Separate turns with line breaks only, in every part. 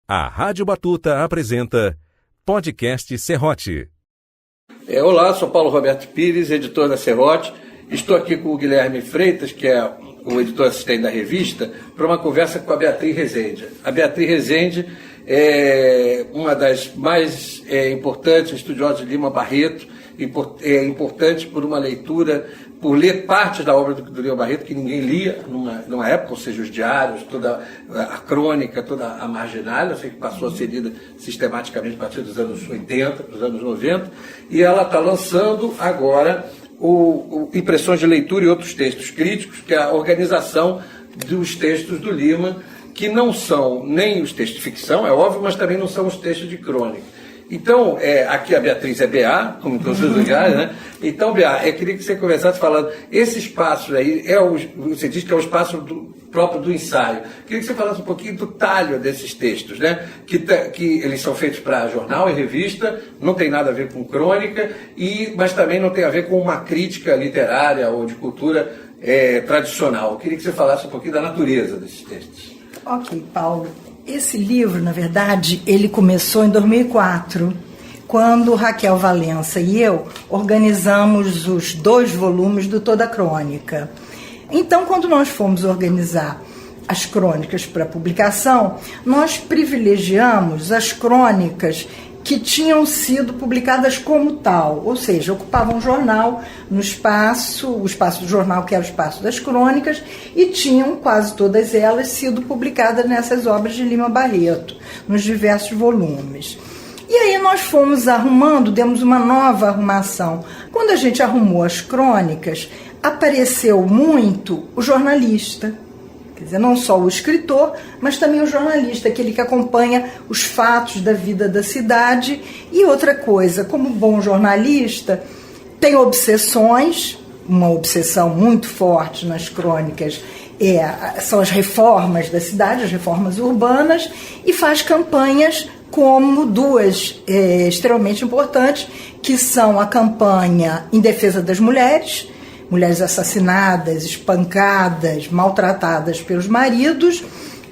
A Rádio Batuta apresenta Podcast Serrote.
Olá, sou Paulo Roberto Pires, editor da Serrote. Estou aqui com o Guilherme Freitas, que é o editor assistente da revista, para uma conversa com a Beatriz Rezende. A Beatriz Rezende é uma das mais importantes estudiosas de Lima Barreto, importante por uma leitura, por ler partes da obra do Lima Barreto que ninguém lia numa época, ou seja, os diários, toda a crônica, toda a marginália, que passou a ser lida sistematicamente a partir dos anos 80, dos anos 90, e ela está lançando agora o Impressões de Leitura e Outros Textos Críticos, que é a organização dos textos do Lima, que não são nem os textos de ficção, é óbvio, mas também não são os textos de crônica. Então, aqui a Beatriz é BA, como em todos os lugares, né? Então, BA, eu queria que você começasse falando, esse espaço aí, você diz que é o espaço próprio do ensaio. Eu queria que você falasse um pouquinho do talho desses textos, né? Que eles são feitos para jornal e revista, não tem nada a ver com crônica, mas também não tem a ver com uma crítica literária ou de cultura tradicional. Eu queria que você falasse um pouquinho da natureza desses textos.
Ok, Paulo. Esse livro, na verdade, ele começou em 2004, quando Raquel Valença e eu organizamos os 2 volumes do Toda a Crônica. Então, quando nós fomos organizar as crônicas para publicação, nós privilegiamos as crônicas que tinham sido publicadas como tal, ou seja, ocupavam um jornal no espaço, o espaço do jornal que era o espaço das crônicas, e tinham quase todas elas sido publicadas nessas obras de Lima Barreto, nos diversos volumes. E aí nós fomos arrumando, demos uma nova arrumação. Quando a gente arrumou as crônicas, apareceu muito o jornalista. Quer dizer, não só o escritor, mas também o jornalista, aquele que acompanha os fatos da vida da cidade. E outra coisa, como bom jornalista, tem obsessões, uma obsessão muito forte nas crônicas são as reformas da cidade, as reformas urbanas, e faz campanhas como 2 extremamente importantes, que são a campanha em defesa das mulheres assassinadas, espancadas, maltratadas pelos maridos,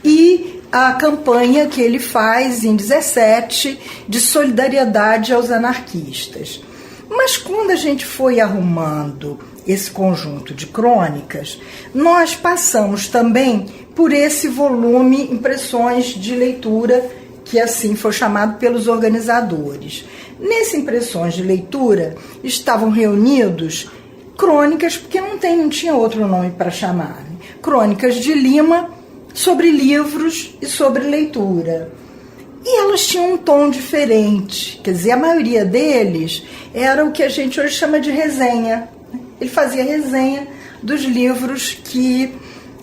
e a campanha que ele faz em 17 de solidariedade aos anarquistas. Mas quando a gente foi arrumando esse conjunto de crônicas, nós passamos também por esse volume Impressões de Leitura, que assim foi chamado pelos organizadores. Nesse Impressões de Leitura estavam reunidos crônicas, porque não tinha outro nome para chamar, né? Crônicas de Lima sobre livros e sobre leitura. E elas tinham um tom diferente, quer dizer, a maioria deles era o que a gente hoje chama de resenha. Ele fazia resenha dos livros que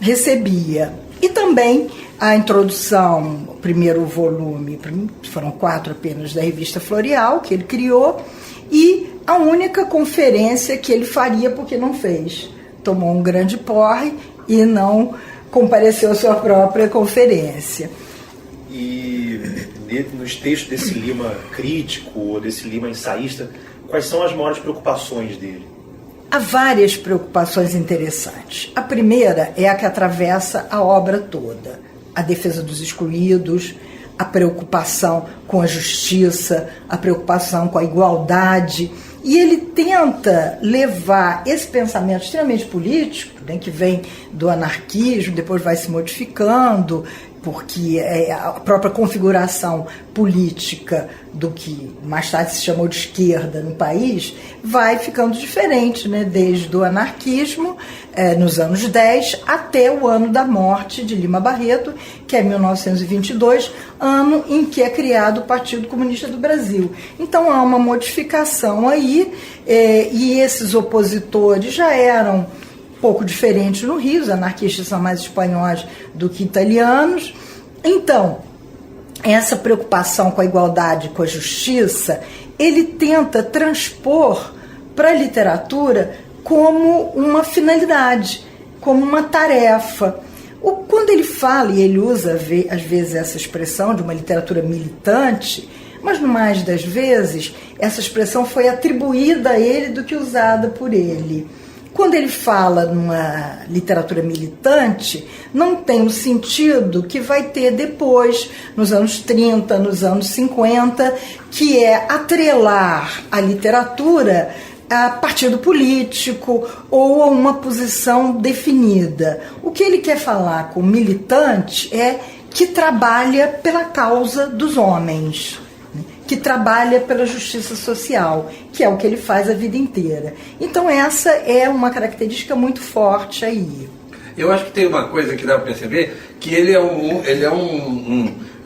recebia. E também a introdução, o primeiro volume, foram 4 apenas da revista Floreal, que ele criou, e a única conferência que ele faria porque não fez. Tomou um grande porre e não compareceu à sua própria conferência.
E nos textos desse Lima crítico, ou desse Lima ensaísta, quais são as maiores preocupações dele?
Há várias preocupações interessantes. A primeira é a que atravessa a obra toda. A defesa dos excluídos, a preocupação com a justiça, a preocupação com a igualdade. E ele tenta levar esse pensamento extremamente político, né, que vem do anarquismo, depois vai se modificando, porque a própria configuração política do que mais tarde se chamou de esquerda no país vai ficando diferente, né, desde o anarquismo, nos anos 10, até o ano da morte de Lima Barreto, que é 1922, ano em que é criado o Partido Comunista do Brasil. Então há uma modificação aí, e esses opositores já eram pouco diferentes no Rio, os anarquistas são mais espanhóis do que italianos. Então, essa preocupação com a igualdade, com a justiça, ele tenta transpor para a literatura como uma finalidade, como uma tarefa. Quando ele fala, e ele usa às vezes essa expressão de uma literatura militante, mas no mais das vezes essa expressão foi atribuída a ele do que usada por ele. Quando ele fala numa literatura militante, não tem o sentido que vai ter depois, nos anos 30, nos anos 50, que é atrelar a literatura a partido político ou a uma posição definida. O que ele quer falar com militante é que trabalha pela causa dos homens, que trabalha pela justiça social, que é o que ele faz a vida inteira. Então essa é uma característica muito forte aí.
Eu acho que tem uma coisa que dá para perceber, que ele é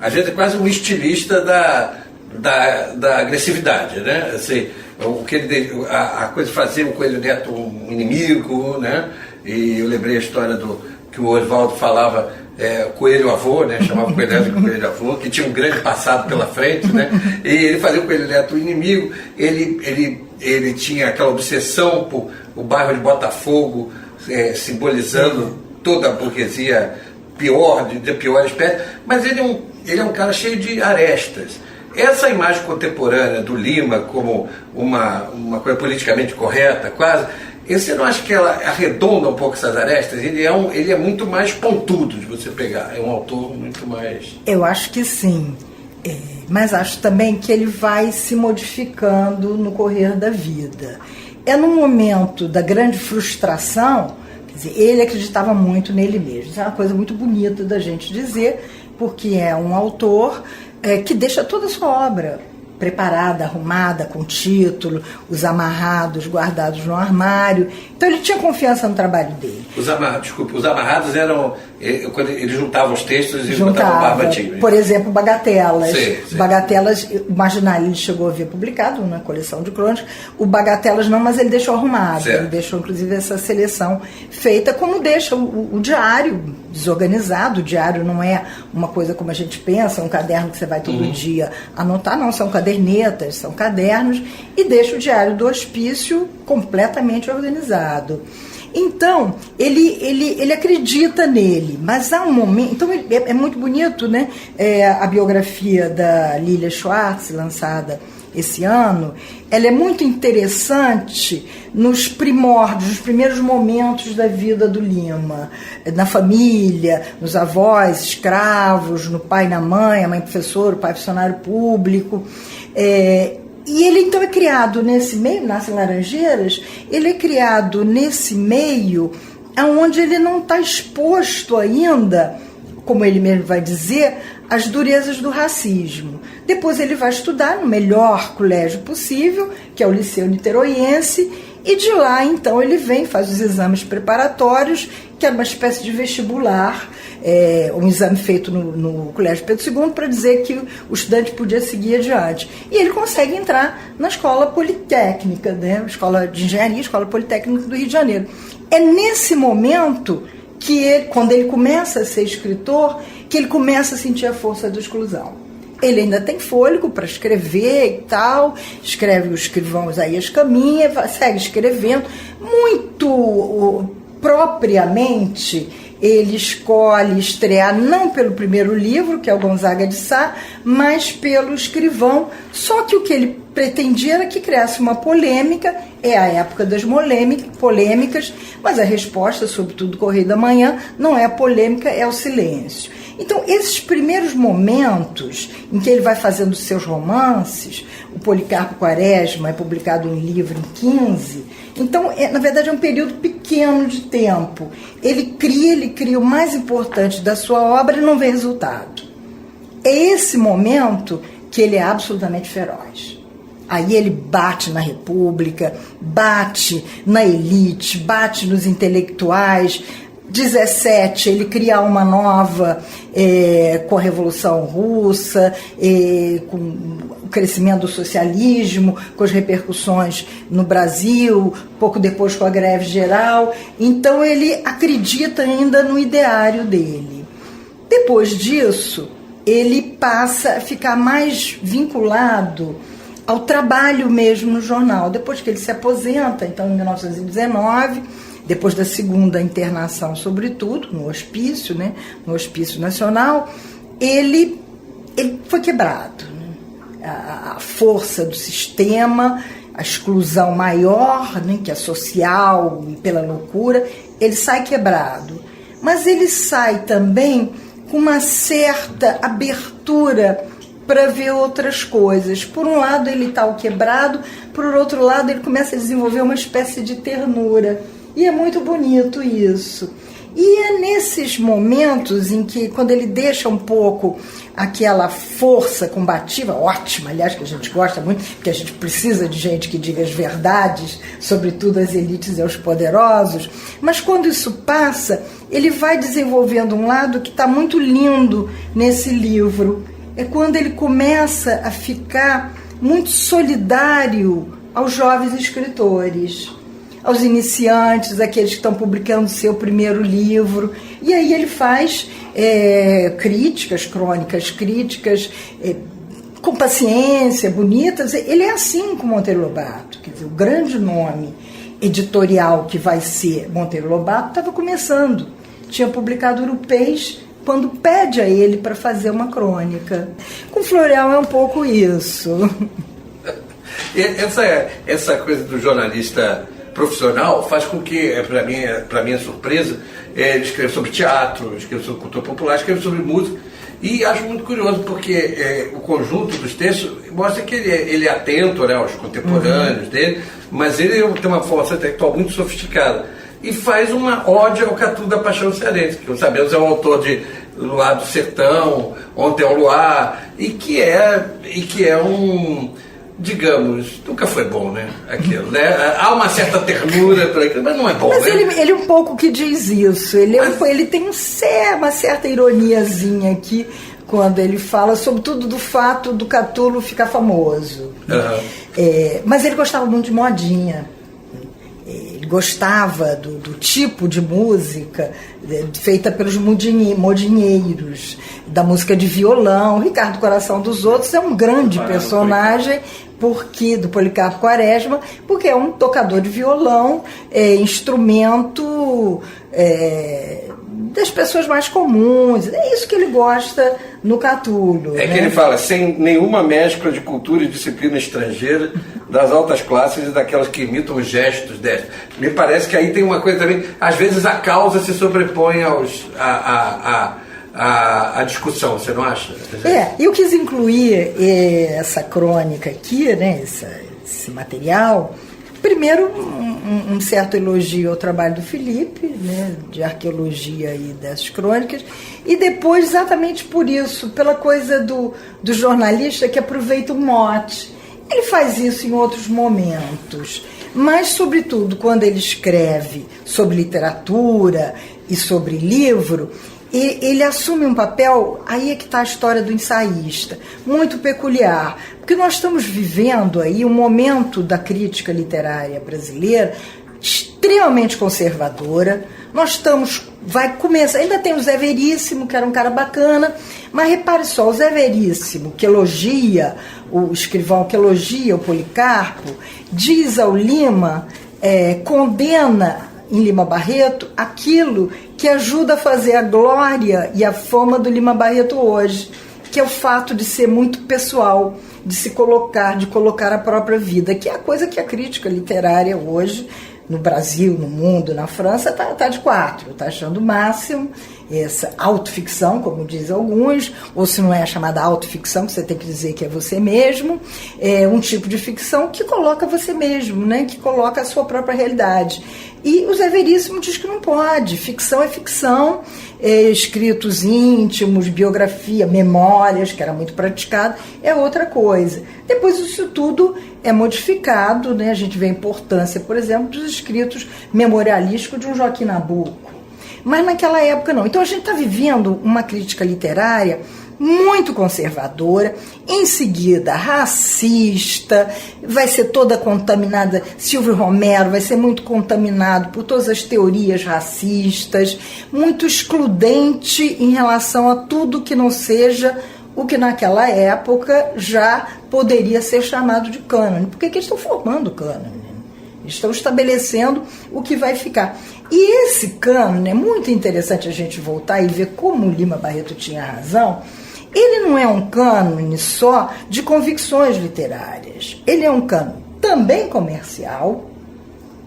às vezes é quase um estilista da agressividade, né? Assim, a coisa de fazer o Coelho Neto um inimigo, né? E eu lembrei a história que o Oswaldo falava, Coelho Avô, né? Chamava o Coelho Neto de Coelho Avô, que tinha um grande passado pela frente, né? E ele fazia o Coelho Neto um inimigo. Ele tinha aquela obsessão por o bairro de Botafogo, simbolizando toda a burguesia pior, de pior espécie, mas ele é um cara cheio de arestas. Essa imagem contemporânea do Lima como uma coisa politicamente correta, quase, você não acha que ela arredonda um pouco essas arestas? Ele é muito mais pontudo de você pegar, é um autor muito mais...
Eu acho que sim, mas acho também que ele vai se modificando no correr da vida. É num momento da grande frustração, quer dizer, ele acreditava muito nele mesmo. Isso é uma coisa muito bonita da gente dizer, porque é um autor que deixa toda a sua obra preparada, arrumada, com título, os amarrados guardados no armário. Então ele tinha confiança no trabalho dele.
Os amarrados eram quando ele juntava os textos e botava barbativo.
Por exemplo, Bagatelas.
Sim.
Bagatelas, o Marginal ele chegou a ver publicado na coleção de crônicas. O Bagatelas não, mas ele deixou arrumado.
Certo.
Ele deixou, inclusive, essa seleção feita, como deixa o diário desorganizado. O diário não é uma coisa como a gente pensa, um caderno que você vai todo dia anotar, não, são cadernetas, são cadernos, e deixa o diário do hospício completamente organizado. Então, ele acredita nele, mas há um momento... Então, é muito bonito, né? A biografia da Lilia Schwartz, lançada esse ano, ela é muito interessante nos primórdios, nos primeiros momentos da vida do Lima, na família, nos avós, escravos, no pai e na mãe, a mãe professora, o pai funcionário público. E ele então é criado nesse meio, nasce em Laranjeiras, ele é criado nesse meio onde ele não está exposto ainda, como ele mesmo vai dizer, às durezas do racismo. Depois ele vai estudar no melhor colégio possível, que é o Liceu Niteroiense, e de lá então ele faz os exames preparatórios, que é uma espécie de vestibular, um exame feito no Colégio Pedro II para dizer que o estudante podia seguir adiante. E ele consegue entrar na Escola Politécnica, né? Escola de Engenharia, Escola Politécnica do Rio de Janeiro. É nesse momento que quando ele começa a ser escritor, que ele começa a sentir a força da exclusão. Ele ainda tem fôlego para escrever e tal, escreve os escrivãos aí as caminhas, segue escrevendo, muito propriamente. Ele escolhe estrear não pelo primeiro livro, que é o Gonzaga de Sá, mas pelo escrivão. Só que o que ele pretendia era que criasse uma polêmica, é a época das polêmicas, mas a resposta, sobretudo do Correio da Manhã, não é a polêmica, é o silêncio. Então, esses primeiros momentos em que ele vai fazendo seus romances, o Policarpo Quaresma é publicado em livro em 15, então, na verdade, é um período pequeno de tempo. Ele cria o mais importante da sua obra e não vê resultado. É esse momento que ele é absolutamente feroz. Aí ele bate na República, bate na elite, bate nos intelectuais. 17, ele cria uma nova com a Revolução Russa, com o crescimento do socialismo, com as repercussões no Brasil, pouco depois com a greve geral. Então ele acredita ainda no ideário dele. Depois disso, ele passa a ficar mais vinculado ao trabalho mesmo no jornal. Depois que ele se aposenta, então em 1919, depois da segunda internação, sobretudo, no hospício, né, no Hospício Nacional, ele foi quebrado. Né? A força do sistema, a exclusão maior, né, que é social, pela loucura, ele sai quebrado. Mas ele sai também com uma certa abertura para ver outras coisas. Por um lado ele está quebrado, por outro lado ele começa a desenvolver uma espécie de ternura. E é muito bonito isso. E é nesses momentos em que, quando ele deixa um pouco aquela força combativa, ótima, aliás, que a gente gosta muito, porque a gente precisa de gente que diga as verdades, sobretudo às elites e aos poderosos, mas quando isso passa, ele vai desenvolvendo um lado que está muito lindo nesse livro. É quando ele começa a ficar muito solidário aos jovens escritores, aos iniciantes, aqueles que estão publicando seu primeiro livro. E aí ele faz críticas, crônicas críticas, com paciência, bonitas. Ele é assim com Monteiro Lobato. Quer dizer, o grande nome editorial que vai ser Monteiro Lobato estava começando. Tinha publicado Urupês, quando pede a ele para fazer uma crônica. Com Floreal é um pouco isso.
Essa coisa do jornalista profissional faz com que, para minha surpresa, ele escreva sobre teatro, escreva sobre cultura popular, escreva sobre música, e acho muito curioso porque o conjunto dos textos mostra que ele é atento, né, aos contemporâneos dele, mas ele tem uma força intelectual muito sofisticada e faz uma ode ao Catu da Paixão Cearense, que sabemos é o autor de Luar do Sertão, Ontem ao Luar, e que é um, digamos, nunca foi bom, né? Aquilo, né? Há uma certa ternura por aquilo, mas não é bom,
mas
né?
Ele um pouco que diz isso. Ele tem uma certa ironiazinha aqui quando ele fala, sobretudo, do fato do Catulo ficar famoso. Uhum. Mas ele gostava muito de modinha. Ele gostava do tipo de música feita pelos modinheiros, da música de violão. Ricardo Coração dos Outros é um grande personagem, do Policarpo Quaresma, porque é um tocador de violão, instrumento das pessoas mais comuns. É isso que ele gosta no Catulo.
É, né? Que ele fala, sem nenhuma mescla de cultura e disciplina estrangeira, das altas classes e daquelas que imitam os gestos destas. Me parece que aí tem uma coisa também, às vezes a causa se sobrepõe à discussão, você não acha?
Eu quis incluir essa crônica aqui, né, esse material. Primeiro, um certo elogio ao trabalho do Felipe, né, de arqueologia e dessas crônicas, e depois, exatamente por isso, pela coisa do jornalista que aproveita o mote. Ele faz isso em outros momentos, mas, sobretudo, quando ele escreve sobre literatura e sobre livro, ele assume um papel, aí é que está a história do ensaísta, muito peculiar, porque nós estamos vivendo aí um momento da crítica literária brasileira extremamente conservadora. Vai começar, ainda tem o Zé Veríssimo, que era um cara bacana, mas repare só, o Zé Veríssimo, que elogia, o escrivão que elogia o Policarpo, diz ao Lima, condena em Lima Barreto aquilo que ajuda a fazer a glória e a fama do Lima Barreto hoje, que é o fato de ser muito pessoal, de colocar a própria vida, que é a coisa que a crítica literária hoje, no Brasil, no mundo, na França, tá de quatro, está achando o máximo essa autoficção, como dizem alguns, ou se não é a chamada autoficção, que você tem que dizer que é você mesmo, é um tipo de ficção que coloca você mesmo, né? Que coloca a sua própria realidade. E o Zé Veríssimo diz que não pode, ficção é ficção, escritos íntimos, biografia, memórias, que era muito praticado, é outra coisa. Depois isso tudo é modificado, né? A gente vê a importância, por exemplo, dos escritos memorialísticos de um Joaquim Nabuco. Mas naquela época não. Então a gente está vivendo uma crítica literária muito conservadora, em seguida racista, vai ser toda contaminada, Silvio Romero vai ser muito contaminado por todas as teorias racistas, muito excludente em relação a tudo que não seja o que naquela época já poderia ser chamado de cânone. Por que eles estão formando cânone? Estão estabelecendo o que vai ficar. E esse cânone, é muito interessante a gente voltar e ver como o Lima Barreto tinha razão. Ele não é um cânone só de convicções literárias. Ele é um cânone também comercial,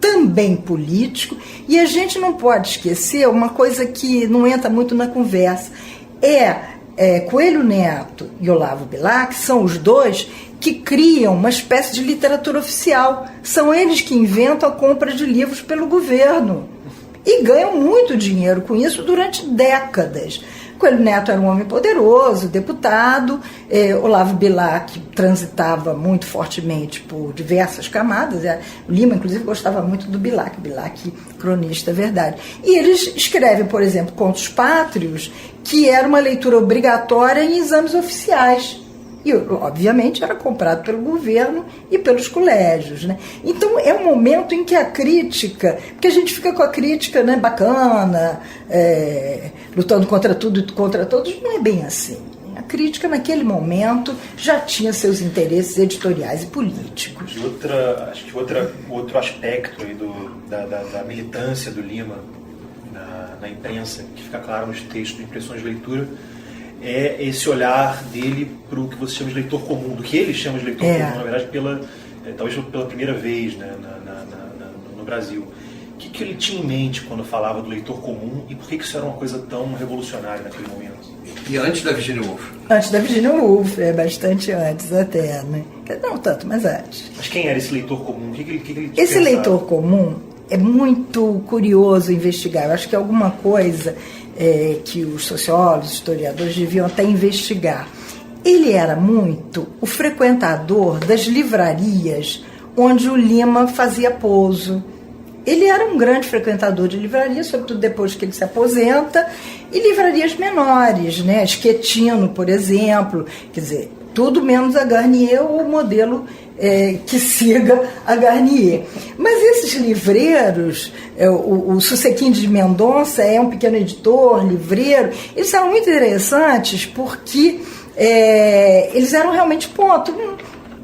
também político, e a gente não pode esquecer uma coisa que não entra muito na conversa, Coelho Neto e Olavo Bilac são os dois que criam uma espécie de literatura oficial. São eles que inventam a compra de livros pelo governo e ganham muito dinheiro com isso durante décadas. Coelho Neto era um homem poderoso, deputado, Olavo Bilac transitava muito fortemente por diversas camadas, o Lima, inclusive, gostava muito do Bilac, cronista, verdade. E eles escrevem, por exemplo, Contos Pátrios, que era uma leitura obrigatória em exames oficiais. E, obviamente, era comprado pelo governo e pelos colégios, né? Então, é um momento em que a crítica, porque a gente fica com a crítica, né, bacana, lutando contra tudo e contra todos, não é bem assim. A crítica, naquele momento, já tinha seus interesses editoriais e políticos.
E outro aspecto aí da militância do Lima na imprensa, que fica claro nos textos de Impressões de Leitura, é esse olhar dele para o que você chama de leitor comum, do que ele chama de leitor comum, na verdade, talvez pela primeira vez, né, no Brasil. O que ele tinha em mente quando falava do leitor comum e por que isso era uma coisa tão revolucionária naquele momento?
E antes da Virginia Woolf?
Antes da Virginia Woolf, bastante antes até, né? Não tanto, mas antes.
Mas quem era esse leitor comum? O que ele
Esse
pensava?
leitor comum é muito curioso investigar. Eu acho que é alguma coisa que os sociólogos, historiadores deviam até investigar. Ele era muito o frequentador das livrarias onde o Lima fazia pouso. Ele era um grande frequentador de livrarias, sobretudo depois que ele se aposenta, e livrarias menores, né? Schettino, por exemplo, quer dizer, tudo menos a Garnier ou o modelo que siga a Garnier. Mas esses livreiros, o Susequim de Mendonça é um pequeno editor, livreiro, eles são muito interessantes porque eles eram realmente ponto,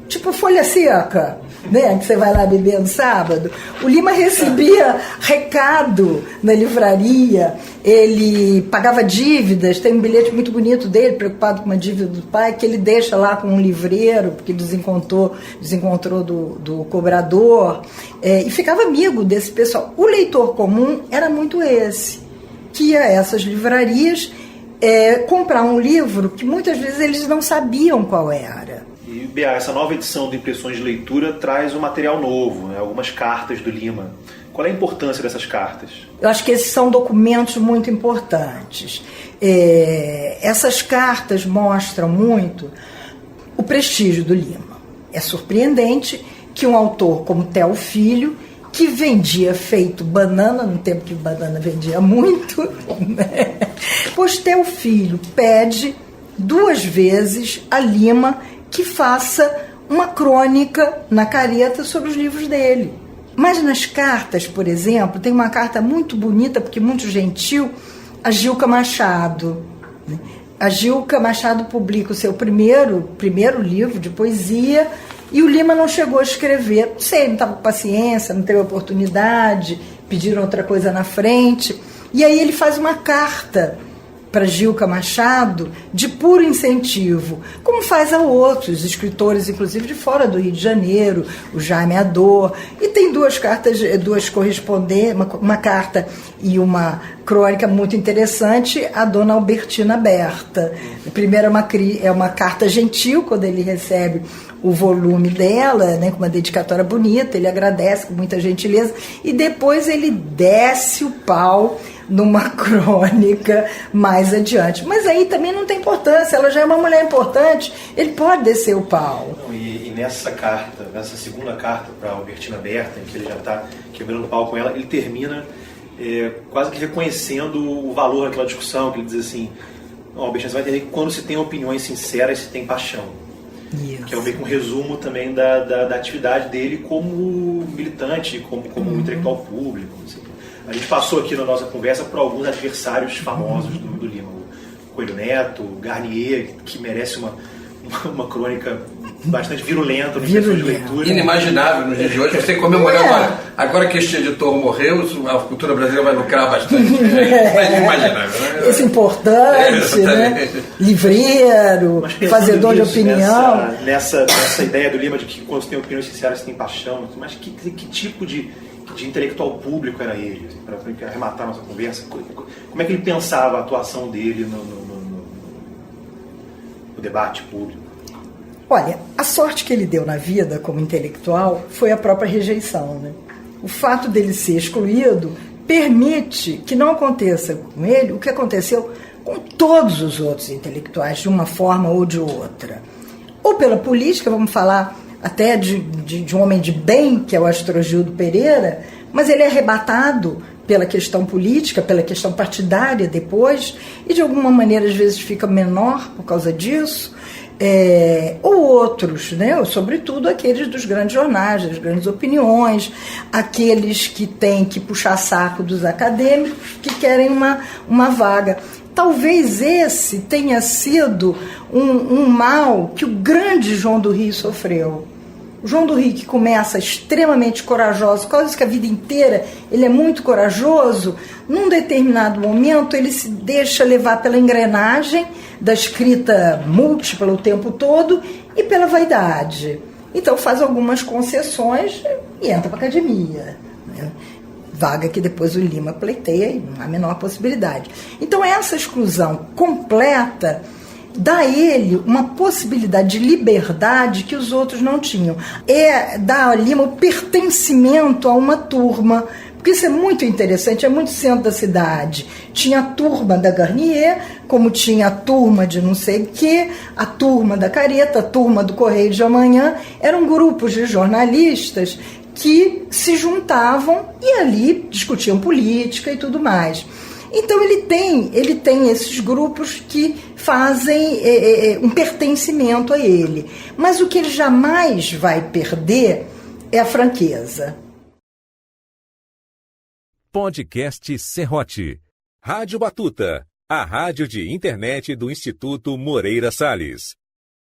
tipo folha seca, né, que você vai lá beber no sábado. O Lima recebia recado na livraria, ele pagava dívidas, tem um bilhete muito bonito dele, preocupado com uma dívida do pai, que ele deixa lá com um livreiro, porque desencontrou do cobrador, e ficava amigo desse pessoal. O leitor comum era muito esse, que ia a essas livrarias comprar um livro que muitas vezes eles não sabiam qual era.
E, Bea, essa nova edição de Impressões de Leitura traz um material novo, né? Algumas cartas do Lima. Qual é a importância dessas cartas?
Eu acho que esses são documentos muito importantes. Essas cartas mostram muito o prestígio do Lima. É surpreendente que um autor como Theo Filho, que vendia feito banana, no tempo que banana vendia muito, né? Pois Theo Filho pede 2 vezes a Lima que faça uma crônica na Careta sobre os livros dele. Mas nas cartas, por exemplo, tem uma carta muito bonita, porque muito gentil, a Gilca Machado. A Gilca Machado publica o seu primeiro livro de poesia e o Lima não chegou a escrever. Não sei, não estava com paciência, não teve oportunidade, pediram outra coisa na frente. E aí ele faz uma carta para Gilca Machado de puro incentivo, como faz a outros escritores, inclusive de fora do Rio de Janeiro, o Jaime Ador. E tem 2 cartas, 2 correspondentes, uma carta e uma crônica muito interessante, a dona Albertina Berta. A primeira é uma carta gentil, quando ele recebe o volume dela, né, com uma dedicatória bonita, ele agradece com muita gentileza, e depois ele desce o pau numa crônica mais adiante. Mas aí também não tem importância, ela já é uma mulher importante, ele pode descer o pau.
E nessa carta, nessa segunda carta para Albertina Berta, em que ele já está quebrando o pau com ela, ele termina quase que reconhecendo o valor daquela discussão, que ele diz assim: Albertina, você vai entender que quando se tem opiniões sinceras, se tem paixão.
Isso.
Que é meio que um resumo também da atividade dele como militante, como intelectual público. Assim. A gente passou aqui na nossa conversa por alguns adversários famosos do Lima. O Coelho Neto, o Garnier, que merece uma crônica bastante virulento no impressões de leitura.
Inimaginável no dia de hoje você comemorar agora que este editor morreu, a cultura brasileira vai lucrar bastante. É inimaginável, né?
Esse importante, né? Livreiro, fazedor de opinião.
Nessa ideia do Lima de que quando você tem opiniões sinceras você tem paixão, mas que tipo de intelectual público era ele? Para arrematar nossa conversa, como é que ele pensava a atuação dele no debate público?
Olha, a sorte que ele deu na vida como intelectual foi a própria rejeição, né? O fato dele ser excluído permite que não aconteça com ele o que aconteceu com todos os outros intelectuais, de uma forma ou de outra. Ou pela política, vamos falar até de um homem de bem, que é o Astrogildo Pereira, mas ele é arrebatado pela questão política, pela questão partidária depois, e de alguma maneira às vezes fica menor por causa disso. Ou outros, né? Sobretudo aqueles dos grandes jornais, das grandes opiniões, aqueles que têm que puxar saco dos acadêmicos, que querem uma vaga. Talvez esse tenha sido um mal que o grande João do Rio sofreu. O João do Rio, que começa extremamente corajoso, quase que a vida inteira ele é muito corajoso, num determinado momento ele se deixa levar pela engrenagem da escrita múltipla o tempo todo e pela vaidade. Então faz algumas concessões e entra para a academia, né? Vaga que depois o Lima pleiteia e não há a menor possibilidade. Então essa exclusão completa dá a ele uma possibilidade de liberdade que os outros não tinham. Dá a Lima o pertencimento a uma turma, porque isso é muito interessante, é muito centro da cidade. Tinha a turma da Garnier, como tinha a turma de não sei o quê, a turma da Careta, a turma do Correio de Amanhã, eram grupos de jornalistas que se juntavam e ali discutiam política e tudo mais. Então ele tem esses grupos que fazem um pertencimento a ele. Mas o que ele jamais vai perder é a franqueza.
Podcast Serrote. Rádio Batuta, a rádio de internet do Instituto Moreira Salles.